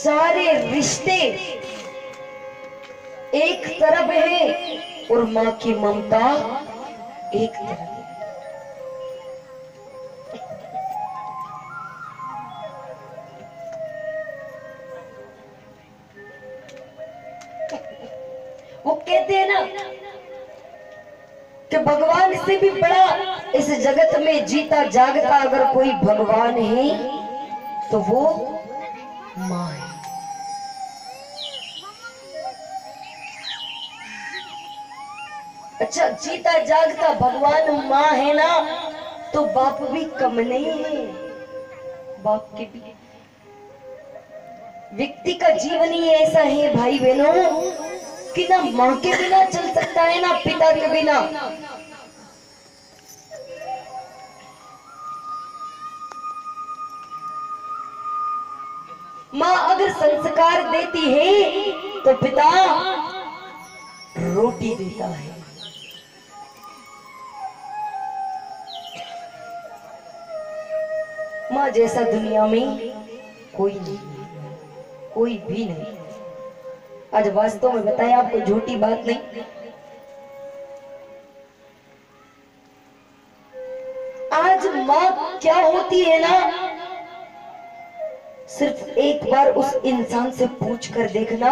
सारे रिश्ते एक तरफ है और माँ की ममता एक तरफ। वो कहते हैं ना कि भगवान से भी बड़ा इस जगत में जीता जागता अगर कोई भगवान है तो वो माँ है। अच्छा, जीता जागता भगवान माँ है ना, तो बाप भी कम नहीं है। बाप के भी व्यक्ति का जीवन ही ऐसा है भाई बहनों कि ना माँ के बिना चल सकता है ना पिता के बिना। माँ अगर संस्कार देती है तो पिता रोटी देता है। माँ जैसा दुनिया में कोई नहीं, कोई भी नहीं। आज वास्तव में बताया आपको, झूठी बात नहीं। आज माँ क्या होती है ना, सिर्फ एक बार उस इंसान से पूछ कर देखना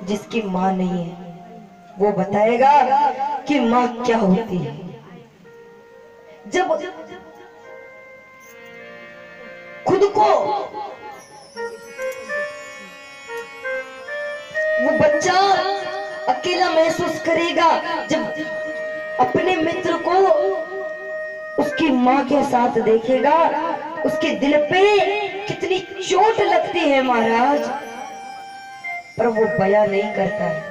जिसकी माँ नहीं है, वो बताएगा कि माँ क्या होती है। जब खुद को वो बच्चा अकेला महसूस करेगा, जब अपने मित्र को उसकी माँ के साथ देखेगा, उसके दिल पे कितनी चोट लगती है महाराज, पर वो बयां नहीं करता है।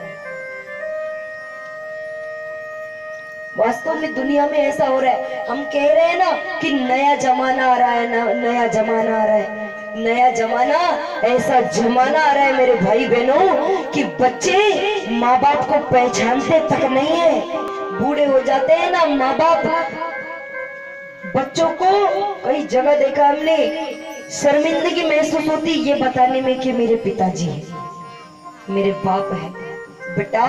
वास्तव में दुनिया में ऐसा हो रहा है। हम कह रहे हैं ना कि नया जमाना आ रहा है, नया जमाना आ रहा है। नया जमाना, ऐसा जमाना आ रहा है मेरे भाई बहनों कि बच्चे माँ बाप को पहचानते तक नहीं है। बूढ़े हो जाते हैं ना माँ बाप, बच्चों को कई जगह देखा हमने, शर्मिंदगी महसूस होती ये बताने में कि मेरे पिताजी हैं, मेरे बाप है। बेटा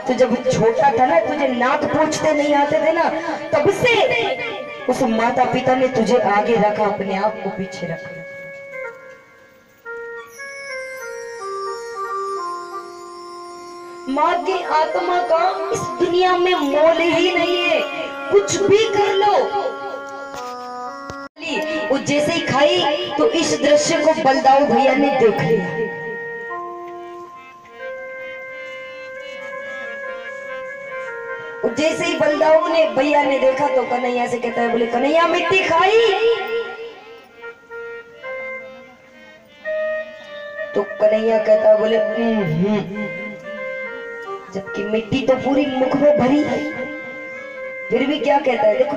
तू जब छोटा था ना, तुझे नाक पूछते नहीं आते थे ना, तब से उस माता पिता ने तुझे आगे रखा, अपने आप को पीछे रखा। माँ की आत्मा का इस दुनिया में मोल ही नहीं है। कुछ भी कर लो। वो जैसे ही खाई तो इस दृश्य को बलदाऊ भैया ने देख लिया। जैसे ही बलदाऊ ने भैया ने देखा तो कन्हैया से कहता है, बोले कन्हैया मिट्टी खाई? तो कन्हैया कहता है, बोले जबकि मिट्टी तो पूरी मुख में भरी है, फिर भी क्या कहता है। देखो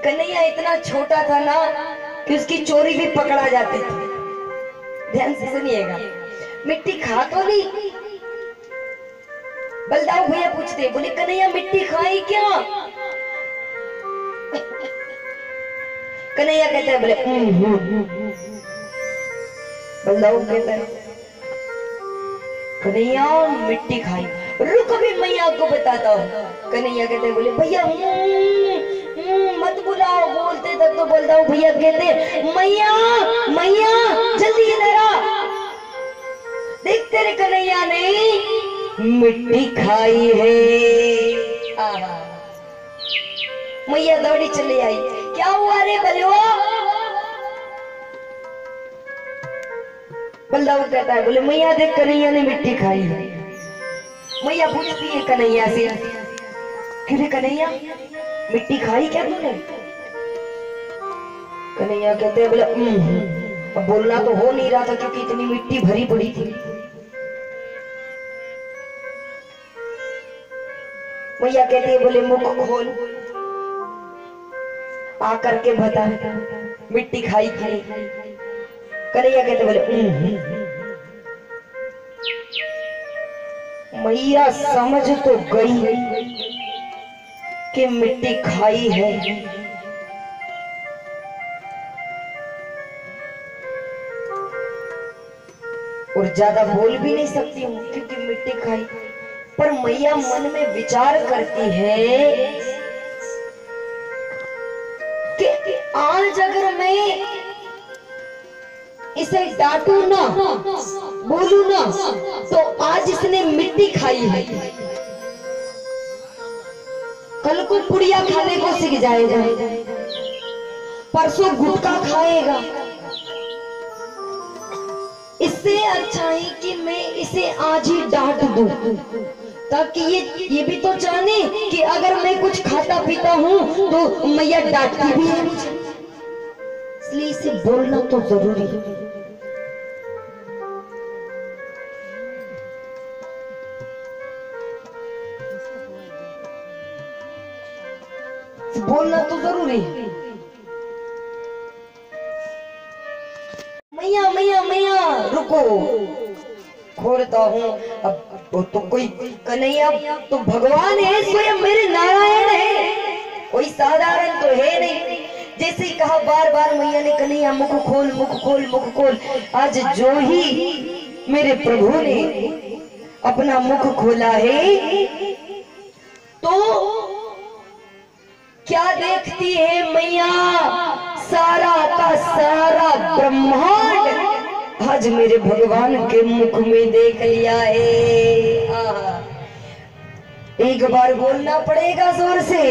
कन्हैया इतना छोटा था ना कि उसकी चोरी भी पकड़ा जाती थी। ध्यान से सुनिएगा, मिट्टी खा तो नहीं। बलदाऊ भैया पूछते, बोले कन्हैया मिट्टी खाई क्या? कन्हैया कहता है, बोले बलदाऊ कहता है, कन्हैया मिट्टी खाई। रुक भी मैया को बताता हूँ। कन्हैया कहते हैं, बोले भैया मत बुलाओ। बोलते तक तो बलदाऊ भैया कहते, मैया मैया जल्दी इधर आ, देख तेरे कन्हैया ने मिट्टी खाई है। मैया दौड़ी चली आई, क्या हुआ रे बलवा? बलदाऊ कहता है, बोले मैया देख कन्हैया ने मिट्टी खाई है। मैया पूछती है कन्हैया से, क्यों कन्हैया मिट्टी खाई क्या तूने? कन्हैया कहते हैं, बोले अब बोलना तो हो नहीं रहा था क्योंकि इतनी मिट्टी भरी पड़ी थी। मैया कहती है, बोले मुख खोल, आकर के बता मिट्टी खाई कि नहीं? कन्हैया कहते, बोले मैया समझ तो गई कि मिट्टी खाई है, और ज्यादा बोल भी नहीं सकती हूँ क्योंकि मिट्टी खाई। पर मैया मन में विचार करती है कि आज अगर मैं इसे डांटू ना, बोलू ना, तो आज इसने मिट्टी खाई है, कल को पुड़िया खाने को सीख जाएगा, परसों गुटखा खाएगा। इससे अच्छा है कि मैं इसे आज ही डांट दूं, ताकि ये भी तो जाने कि अगर मैं कुछ खाता पीता हूँ तो मैया डांटती भी है मुझे, इसलिए इसे बोलना तो जरूरी है। बोलना तो जरूरी है। मैया मैया मैया रुको, खोलता हूँ। अब तो कोई कन्हैया तो भगवान है, स्वयं मेरे नारायण है, कोई साधारण तो है नहीं। जैसे ही कहा बार बार मैया ने, कन्हैया मुख खोल मुख खोल मुख खोल। आज जो ही मेरे प्रभु ने अपना मुख खोला है तो क्या देखती है मैया, सारा का सारा ब्रह्मांड आज मेरे भगवान के मुख में देख लिया है। एक बार बोलना पड़ेगा जोर से,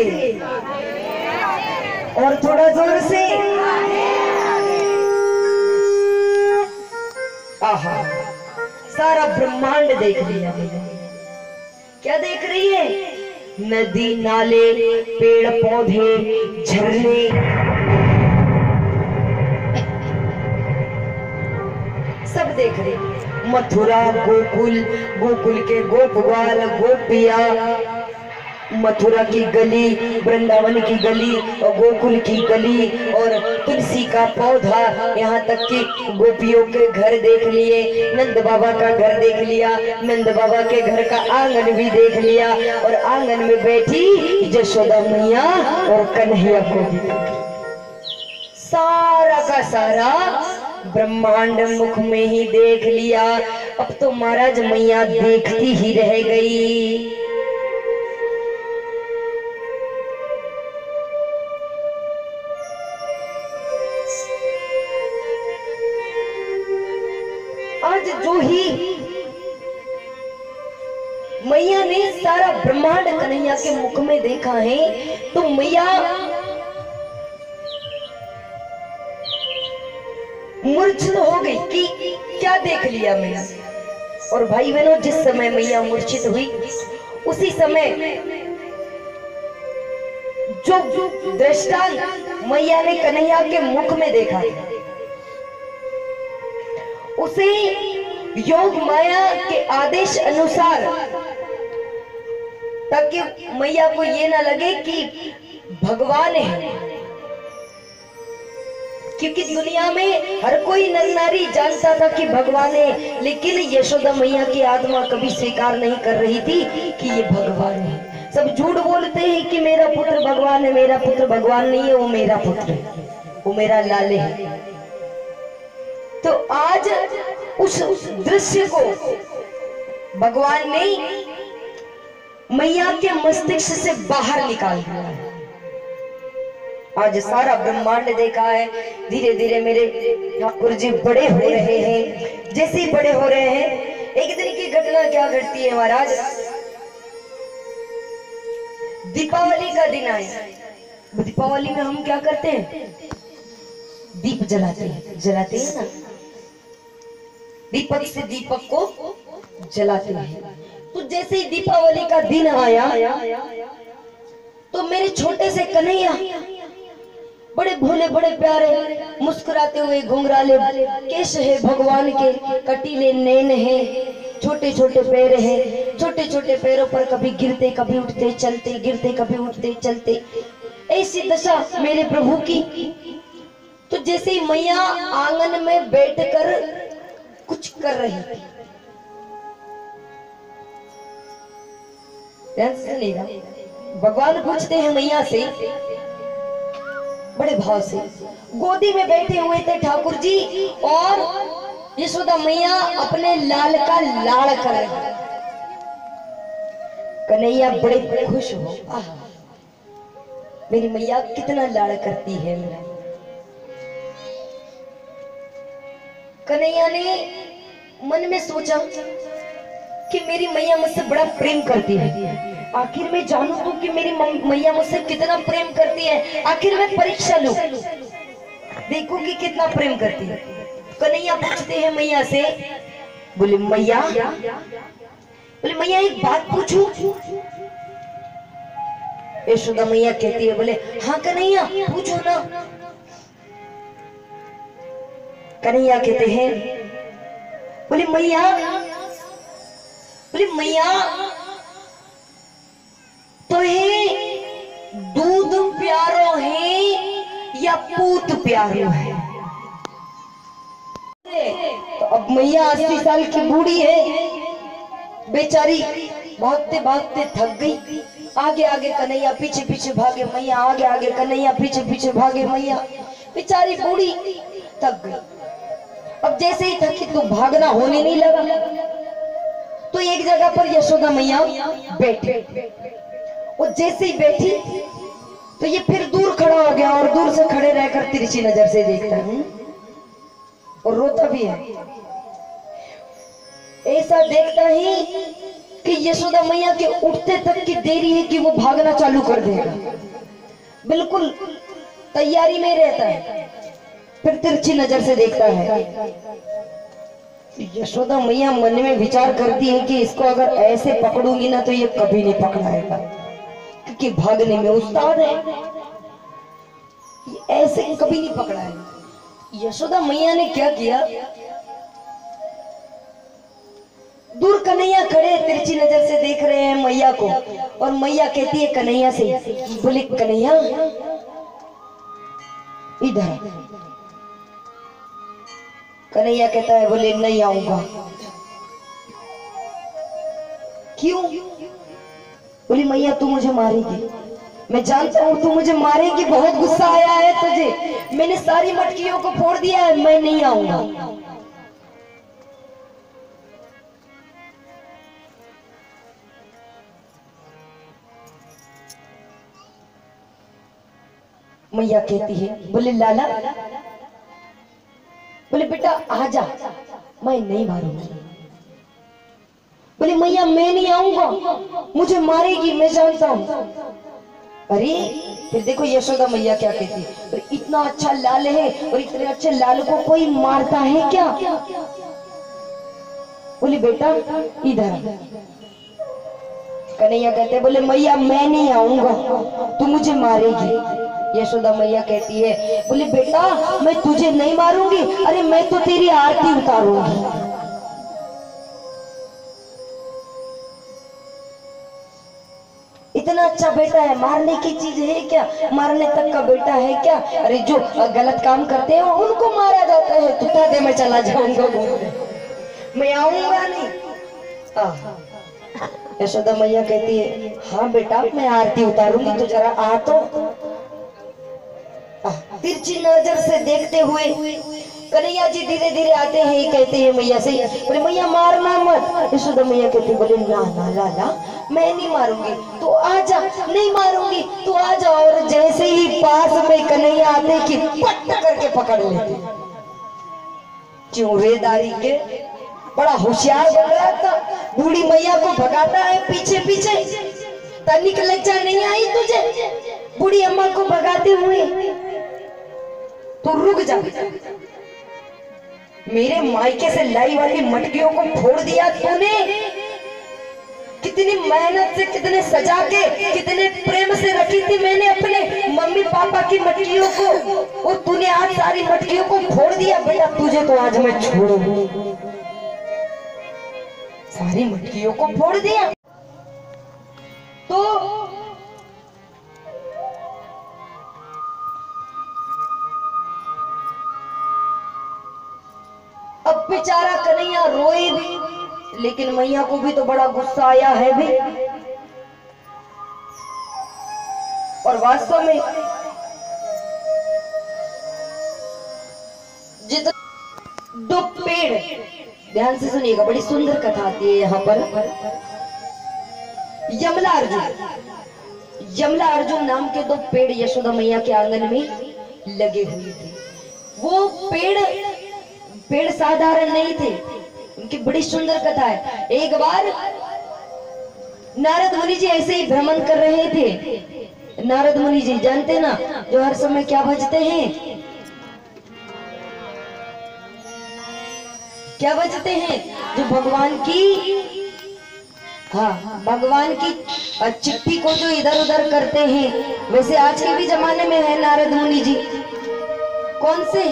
और थोड़ा जोर से। आहा, सारा ब्रह्मांड देख लिया मैंने। क्या देख रही है? नदी नाले पेड़ पौधे झरने, सब देख रहे। मथुरा गोकुल, गोकुल के गोप ग्वाल गोपिया, मथुरा की गली, वृंदावन की गली और गोकुल की गली और तुलसी का पौधा, यहाँ तक कि गोपियों के घर देख लिए, नंद बाबा का घर देख लिया, नंद बाबा के घर का आंगन भी देख लिया, और आंगन में बैठी यशोदा मैया और कन्हैया को भी। सारा का सारा ब्रह्मांड मुख में ही देख लिया। अब तो महाराज मैया देखती ही रह गई। आज जो ही मैया ने सारा ब्रह्मांड कन्हैया के मुख में देखा है तो मैया मूर्छित हो गई कि क्या देख लिया मैंने। और भाई बहनों, जिस समय मैया मूर्छित हुई उसी समय जो दृष्टांत मैया ने कन्हैया के मुख में देखा उसे योग माया के आदेश अनुसार, ताकि मैया को ये ना लगे कि भगवान है, क्योंकि दुनिया में हर कोई नर नारी जानता था कि भगवान है, लेकिन यशोदा मैया की आत्मा कभी स्वीकार नहीं कर रही थी कि ये भगवान है। सब झूठ बोलते हैं कि मेरा पुत्र भगवान है, मेरा पुत्र भगवान नहीं है, वो मेरा पुत्र है, वो मेरा लाले है। तो आज उस दृश्य को भगवान ने मैया के मस्तिष्क से बाहर निकाल दिया है। आज सारा ब्रह्मांड देखा है। धीरे धीरे मेरे ठाकुर जी बड़े हो रहे हैं। जैसे ही बड़े हो रहे हैं, एक दिन की घटना क्या घटती है महाराज। दीपावली का दिन आया। दीपावली में हम क्या करते हैं? दीप जलाते हैं ना, दीपक से दीपक को जलाते हैं। तो जैसे ही दीपावली का दिन आया तो मेरे छोटे से कन्हैया, बड़े भोले बड़े प्यारे, मुस्कुराते हुए घुंघराले केश है भगवान के, कटीले नैन है, छोटे छोटे पैर हैं, छोटे छोटे पैरों पर कभी गिरते कभी उठते चलते, गिरते कभी उठते चलते, ऐसी दशा मेरे प्रभु की। तो जैसे ही मैया आंगन में बैठकर कुछ कर रही थी, भगवान पूछते हैं मैया से बड़े भाव से। गोदी में बैठे हुए थे ठाकुर जी और यशोदा मैया अपने लाल का लाड़ कर रही। कन्हैया बड़े खुश हो, मेरी मैया कितना लाड़ करती है मेरा। कन्हैया ने मन में सोचा कि मेरी मैया मुझसे बड़ा प्रेम करती है, आखिर मैं जानू तो कि मेरी मैया मुझसे कितना प्रेम करती है, आखिर मैं परीक्षा लूं, देखो कि कितना प्रेम करती है। कन्हैया पूछते हैं मैया से, बोले मैया, बोले मैया एक बात पूछूं? यशोदा मैया कहती है, बोले हाँ कन्हैया पूछो ना। कन्हैया कहते हैं, बोले मैया, बोले मैया तो है दूध प्यारो है या पूत प्यारो है? तो अब मैया 80 साल की बूढ़ी है, बेचारी भागते भागते थक गई। आगे आगे कन्हैया पीछे पीछे भागे मैया, आगे आगे कन्हैया पीछे पीछे भागे मैया, बेचारी बूढ़ी थक गई। अब जैसे ही थकी तो भागना होने नहीं लगा, तो एक जगह पर यशोदा मैया बैठी, और जैसे ही बैठी तो ये फिर दूर खड़ा हो गया, और दूर से खड़े रहकर तिरछी नजर से देखता है और रोता भी है। ऐसा देखता ही कि यशोदा मैया के उठते तक की देरी है कि वो भागना चालू कर देगा, बिल्कुल तैयारी में रहता है। फिर तिरछी नजर से देखता है। यशोदा मैया मन में विचार करती है कि इसको अगर ऐसे पकड़ूंगी ना तो ये कभी नहीं पकड़ाएगा, क्योंकि भागने में उस्ताद है, ये ऐसे कभी नहीं पकड़ाएगा। यशोदा मैया ने क्या किया, दूर कन्हैया खड़े तिरछी नजर से देख रहे हैं मैया को, और मैया कहती है कन्हैया से, बोले कन्हैया इधर। कन्हैया कहता है, बोले नहीं आऊंगा। क्यों? बोली मैया तू मुझे मारेगी, मैं जानता हूं तू मुझे मारेगी, बहुत गुस्सा आया है तुझे, मैंने सारी मटकियों को फोड़ दिया है, मैं नहीं आऊंगा। मैया कहती है, बोले लाला, बोले बेटा आजा, मैं नहीं मारूंगी। बोले मैया मैं नहीं आऊंगा, मुझे मारेगी, मैं जानता हूं। अरे फिर देखो यशोदा मैया क्या कहती है, इतना अच्छा लाल है और इतने अच्छे लाल को कोई मारता है क्या? बोले बेटा इधर। कन्हैया कहते, बोले मैया मैं नहीं आऊंगा, तू मुझे मारेगी। यशोदा मैया कहती है, बोले बेटा मैं तुझे नहीं मारूंगी, अरे मैं तो तेरी आरती उतारूंगी। इतना अच्छा बेटा है, मारने की चीज है क्या? मारने तक का बेटा है क्या? अरे जो गलत काम करते हैं उनको मारा जाता है। तुता दे मैं चला जाऊंगा, मैं आऊंगा नहीं। यशोदा मैया कहती है, हाँ बेटा मैं आरती उतारूंगी, तो जरा आ तो। तिरछी नजर से देखते हुए कन्हैया जी धीरे धीरे आते हैं, कहते हैं मैया से, बोले मैया मारना मत। यशोदा मैया कहती, बोले ना ना लाला मैं नहीं मारूंगी, तू आजा। नहीं मारूंगी, तू आजा। और जैसे ही पास में कन्हैया आते कि पट करके पकड़ लेते। चूड़ेदारी के बड़ा होशियार बन रहा था, बूढ़ी मैया को भगाता है पीछे पीछे। तनिक लज्जा नहीं आई तुझे बूढ़ी अम्मा को भगाते हुए? तो रुक जा, मेरे मायके से लाई वाली मटकियों को फोड़ दिया तूने। कितनी मेहनत से, कितने सजा के, कितने प्रेम से रखी थी मैंने अपने मम्मी पापा की मटकियों को, और तूने आज सारी मटकियों को फोड़ दिया। बेटा तुझे तो आज मैं छोड़ूंगी। सारी मटकियों को फोड़ दिया तो अब बेचारा कन्हैया रोए भी, लेकिन मैया को भी तो बड़ा गुस्सा आया है भी। और वास्तव में दो पेड़, ध्यान से सुनिएगा, बड़ी सुंदर कथा आती है यहाँ पर। यमला अर्जुन नाम के दो पेड़ यशोदा मैया के आंगन में लगे हुए थे। वो पेड़ साधारण नहीं थे, उनकी बड़ी सुंदर कथा है। एक बार नारद मुनि जी ऐसे ही भ्रमण कर रहे थे। नारद मुनि जी जानते ना, जो हर समय क्या भजते हैं, क्या बजते हैं, जो भगवान की, हाँ, भगवान की चिट्ठी को जो इधर उधर करते हैं। वैसे आज के भी जमाने में है नारद मुनि जी। कौन से?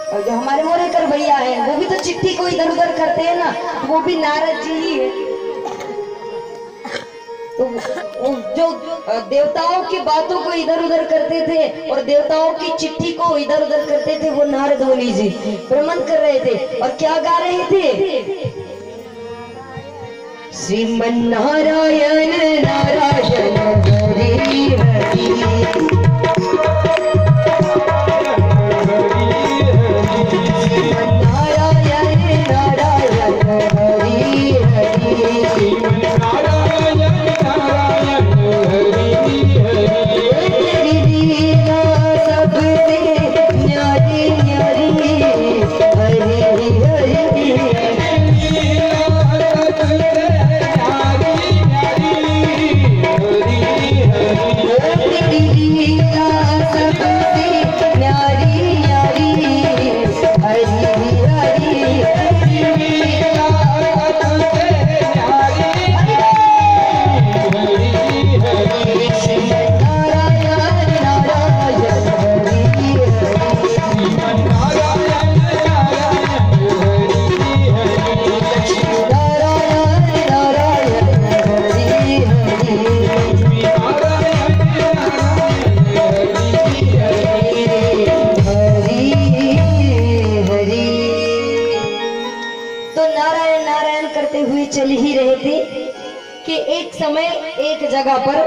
और जो हमारे मोरेकर भैया है, वो भी तो चिट्ठी को इधर उधर करते हैं ना, वो भी नारद जी ही है। तो जो देवताओं की बातों को इधर उधर करते थे और देवताओं की चिट्ठी को इधर उधर करते थे, वो नारद मुनि जी भ्रमण कर रहे थे। और क्या गा रहे थे? श्रीमन नारायण नारायण हरि हरि, श्रीमन नारायण नारायण हरि हरि, चल ही रहे थे कि एक समय एक जगह पर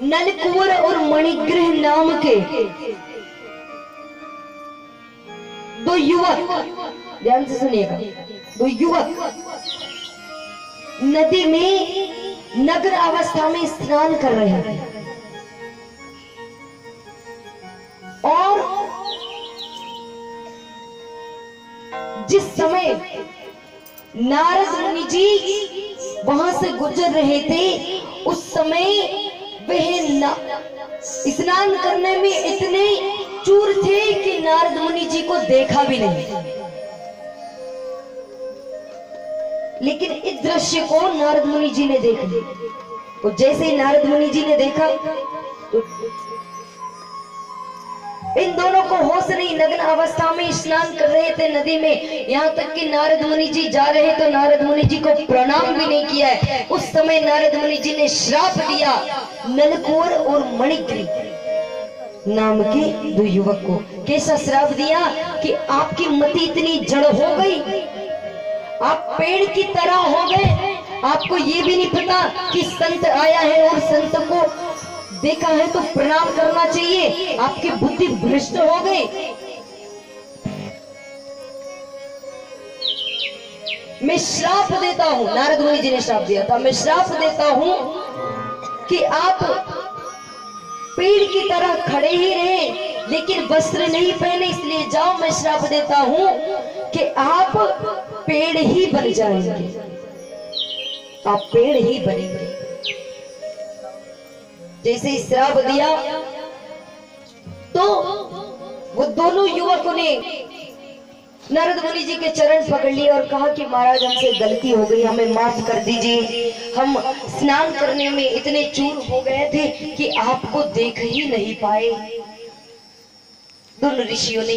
नलकुंवर और मणिग्रह नाम के दो युवक, ध्यान से सुनिएगा, दो युवक नदी में नग्न अवस्था में स्नान कर रहे हैं। और जिस समय नारद मुनि जी वहां से गुजर रहे थे, उस समय वह स्नान करने में इतने चूर थे कि नारद मुनि जी को देखा भी नहीं। लेकिन इस दृश्य को नारद मुनि जी ने देख लिया। तो जैसे ही नारद मुनि जी ने देखा तो इन दोनों को होश नहीं, नग्न अवस्था में स्नान कर रहे थे नदी में। यहाँ तक कि नारद मुनि जी जा रहे तो नारद मुनि जी को प्रणाम भी नहीं किया है। उस समय नारद मुनि जी ने श्राप दिया नलकुंवर और मणिग्रह नाम के दो युवक को। कैसा श्राप दिया कि आपकी मति इतनी जड़ हो गई, आप पेड़ की तरह हो गए, आपको ये भी नहीं पता कि संत आया है और संत को देखा है तो प्रणाम करना चाहिए, आपकी बुद्धि भ्रष्ट हो गई। मैं श्राप देता हूं, नारद मुनि जी ने श्राप दिया था, मैं श्राप देता हूं कि आप पेड़ की तरह खड़े ही रहे लेकिन वस्त्र नहीं पहने, इसलिए जाओ, मैं श्राप देता हूं कि आप पेड़ ही बन जाएंगे, आप पेड़ ही बनेंगे। जैसे ही श्राप दिया तो वो दोनों युवकों ने नारद मुनि जी के चरण पकड़ लिए और कहा कि महाराज हमसे गलती हो गई, हमें माफ कर दीजिए, हम स्नान करने में इतने चूर हो गए थे कि आपको देख ही नहीं पाए। दोनों ऋषियों ने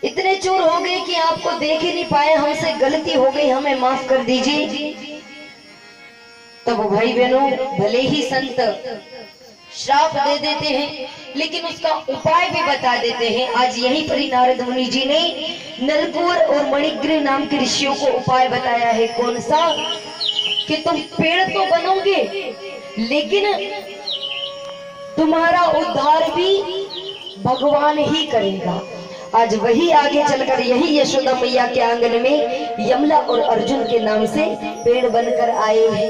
इतने चूर हो गए कि आपको देख ही नहीं पाए, हमसे गलती हो गई, हमें माफ कर दीजिए। तब भाई बहनों, भले ही संत श्राप दे देते हैं लेकिन उसका उपाय भी बता देते हैं। आज यहीं पर ही नारद मुनि जी ने नलकुंवर और मणिग्रह नाम के ऋषियों को उपाय बताया है। कौन सा? कि तुम पेड़ तो बनोगे लेकिन तुम्हारा उद्धार भी भगवान ही करेगा। आज वही आगे चलकर यही यशोदा मैया के आंगन में यमला और अर्जुन के नाम से पेड़ बनकर आए हैं।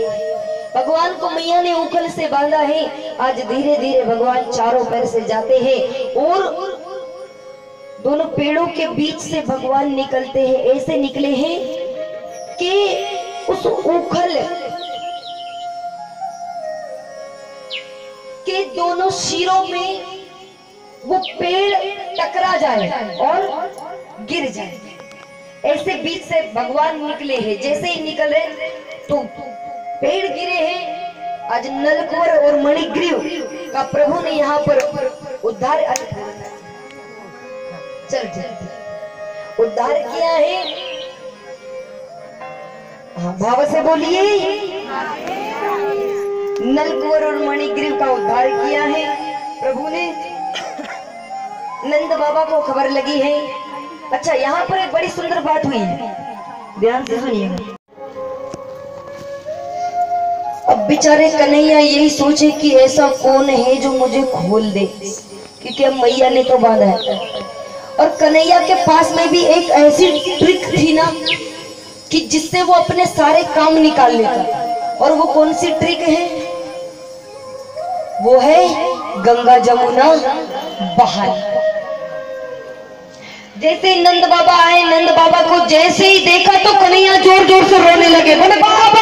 भगवान को मैया ने उखल से बांधा है। आज धीरे धीरे भगवान चारों पैर से जाते हैं और दोनों पेड़ों के बीच से भगवान निकलते हैं। ऐसे निकले हैं कि उस उखल के दोनों सिरों में वो पेड़ टकरा जाए और गिर जाए। ऐसे बीच से भगवान निकले हैं। जैसे ही निकले तो पेड़ गिरे हैं। आज नलकुवर और मणिग्रीव का प्रभु ने यहाँ पर उद्धार उद्धार किया है। हाँ, भाव से बोलिए। नलकुवर और मणिग्रीव का उद्धार किया है प्रभु ने। नंद बाबा को खबर लगी है। अच्छा, यहाँ पर एक बड़ी सुंदर बात हुई है, ध्यान से सुनिएगा। अब बेचारे कन्हैया यही सोचे कि ऐसा कौन है जो मुझे खोल दे, क्योंकि अब मैया ने तो बांधा है। और कन्हैया के पास में भी एक ऐसी ट्रिक थी ना कि जिससे वो अपने सारे काम निकाल लेता। और वो कौन सी ट्रिक है? वो है गंगा जमुना बहाना। जैसे नंद बाबा आए, नंद बाबा को जैसे ही देखा तो कन्हैया जोर जोर से रोने लगे। बोले बाबा,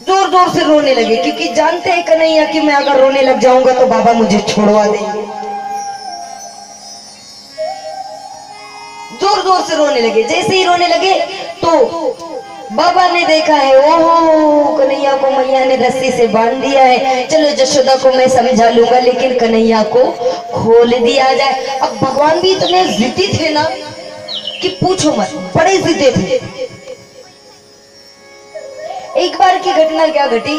जोर जोर से रोने लगे, क्योंकि जानते हैं कन्हैया कि मैं अगर रोने लग जाऊंगा तो बाबा मुझे छोड़वा देंगे। जोर जोर से रोने लगे। जैसे ही रोने लगे तो बाबा ने देखा है, ओहो कन्हैया को मैया ने रस्सी से बांध दिया है। चलो यशोदा को मैं समझा लूंगा, लेकिन कन्हैया को खोल दिया जाए। अब भगवान भी इतने जिद्दी थे ना कि पूछो मत, बड़े जिद्दी थे। एक बार की घटना क्या घटी,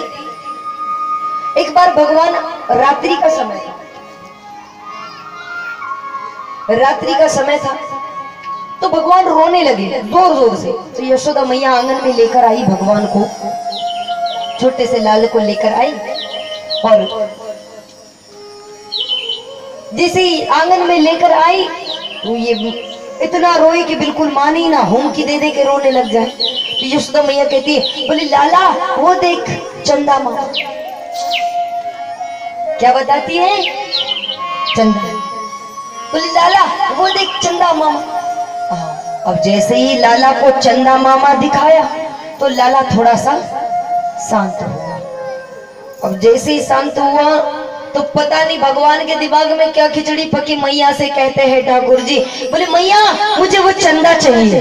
एक बार भगवान रात्रि का समय था, रात्रि का समय था तो भगवान रोने लगे जोर जोर से। तो यशोदा मैया आंगन में लेकर आई भगवान को, छोटे से लाल को लेकर आई। और जैसे ही आंगन में लेकर आई तो ये इतना रोए कि बिल्कुल मानी ना, हुमकी दे दे के रोने लग जाए। तो यशोदा मैया कहती है, बोले लाला वो देख चंदा मामा। क्या बताती है? चंदा। बोले लाला वो देख चंदा मामा। अब जैसे ही लाला को चंदा मामा दिखाया तो लाला थोड़ा सा शांत हुआ। अब जैसे ही शांत हुआ तो पता नहीं भगवान के दिमाग में क्या खिचड़ी पकी। मैया से कहते हैं ठाकुर जी, बोले मैया मुझे वो चंदा चाहिए।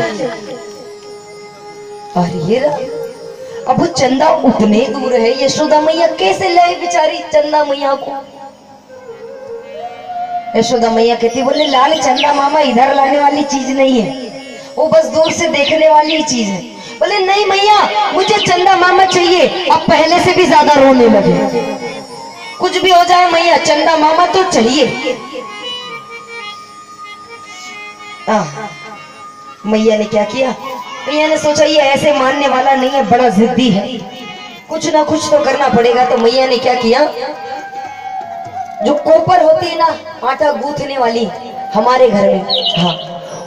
अरे अब वो चंदा उतने दूर है, यशोदा मैया कैसे लाए बेचारी चंदा मैया को? यशोदा मैया कहती, बोले लाल चंदा मामा इधर लाने वाली चीज नहीं है, वो बस दूर से देखने वाली चीज है। बोले नहीं मैया मुझे चंदा मामा चाहिए। अब पहले से भी ज्यादा रोने लगे। कुछ भी हो जाए मैया, चंदा मामा तो चाहिए। मैया ने क्या किया? मैया ने सोचा ये ऐसे मानने वाला नहीं है, बड़ा जिद्दी है, कुछ ना कुछ तो करना पड़ेगा। तो मैया ने क्या किया, जो कोपर होती है ना आटा गूंथने वाली हमारे घर में, हाँ,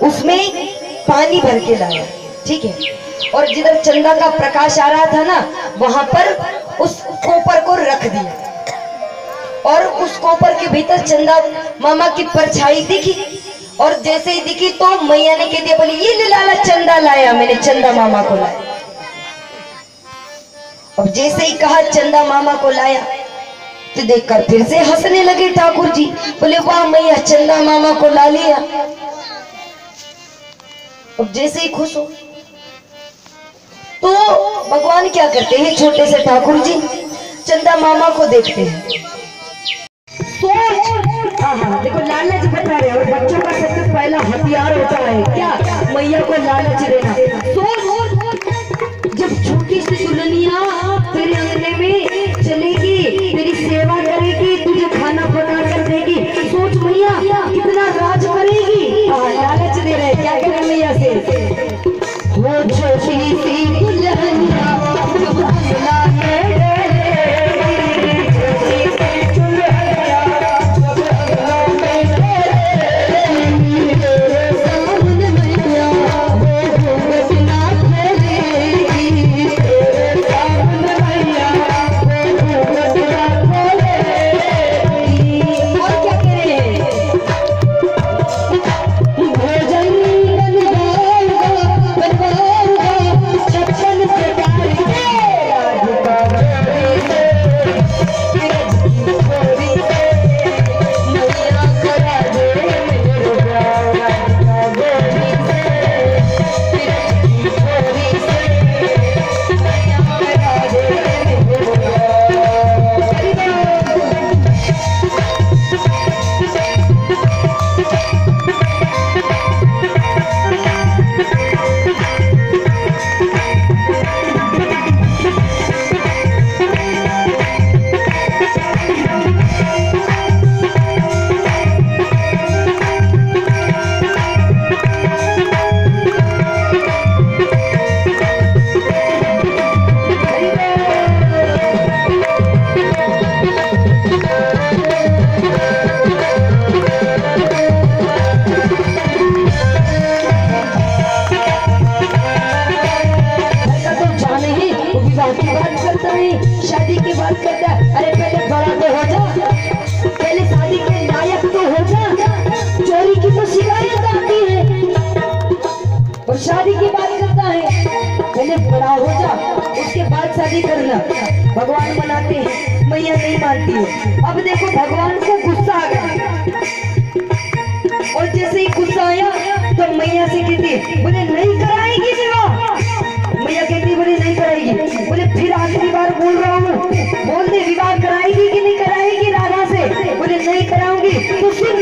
उसमें पानी भर के लाया, ठीक है। और जिधर चंदा का प्रकाश आ रहा था ना वहां पर उस कोपर को रख दिया। और उस कोपर के भीतर चंदा मामा की परछाई दिखी। और जैसे ही दिखी तो मैया ने कह दिया, बोली ये ले लाला चंदा लाया, मैंने चंदा मामा को लाया। अब जैसे ही कहा चंदा मामा को लाया तो देखकर फिर से हंसने लगे ठाकुर जी। बोले वाह मैया चंदा मामा को ला लिया। अब जैसे ही खुश हो तो भगवान क्या करते हैं, छोटे से ठाकुर जी चंदा मामा को देखते हैं। सोच, हाँ देखो लालच बता रहे और बच्चों का सबसे पहला हथियार होता है क्या, मैया को लालच देना। सोच, जब छोटी सी दुल्हनिया तेरे अंगने में चलेगी, तेरी सेवा करेगी, तुझे खाना बना कर देगी, सोच मैया कितना राज करेगी। लालच दे रहे, क्या करें मैया से, वो छोटी सी दुल्हनिया शादी की बात करता है। अरे पहले बड़ा तो हो जा, पहले शादी के लायक तो हो जा। चोरी की तो शिकायत आती है और शादी की बात करता है। पहले बड़ा हो जा, उसके बाद शादी करना। भगवान मनाते हैं, मैया नहीं मानती है। अब देखो भगवान को गुस्सा आ गया और जैसे ही गुस्सा आया तो मैया से कहती बोले नहीं कराएगी विवाह। मैया कहती बोले नहीं कराएगी। बोले फिर आखिरी बार बोल रहा हूँ, बोल दे विवाह कराएगी कि नहीं कराएगी राधा से। बोले नहीं कराऊंगी। तो सुन